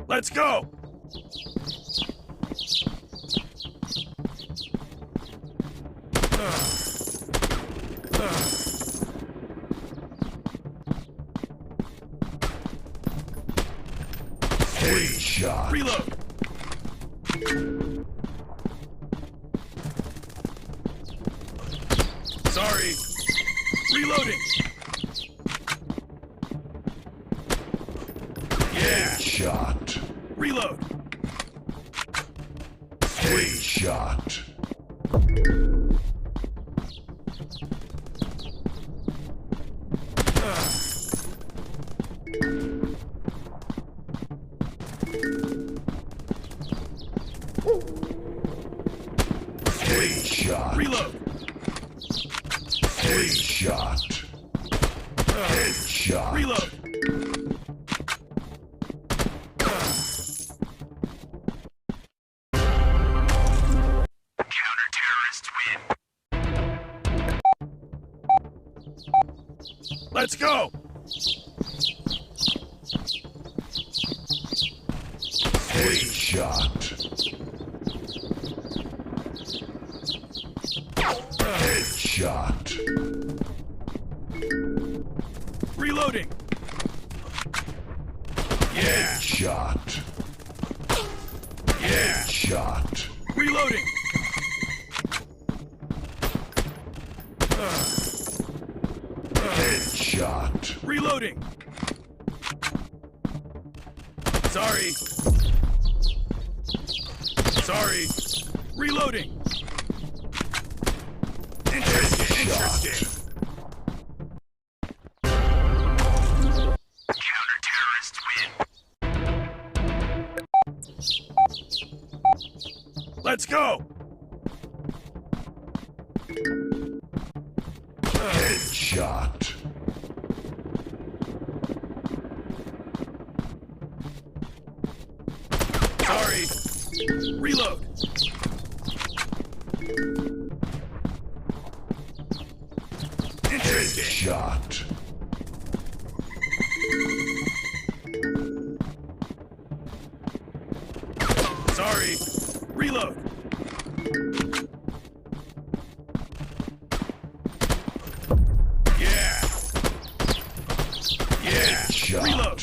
Let's go! Headshot. Reload! Sorry. Reloading! Yeah! Headshot. Reload! Headshot. Headshot. Reload! Headshot. Headshot. Reload! Counter-terrorists win. Let's go! Headshot. Headshot. Reloading! Yeah! Headshot. Yeah! Headshot. Reloading! Headshot. Reloading! Sorry! Sorry! Reloading! Interesting! Counter-terrorists win. Let's go! Headshot. Sorry! Reload! Interesting! Headshot. Sorry! Reload! Yeah! Yeah! Headshot. Reload!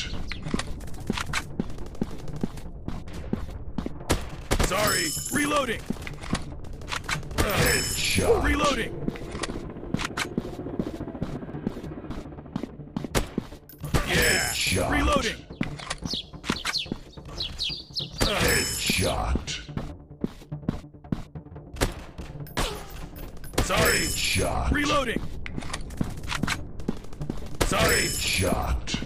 Sorry! Reloading! Headshot. Reloading! Yeah! Headshot. Reloading! Headshot. Sorry! Headshot. Reloading! Sorry! Headshot.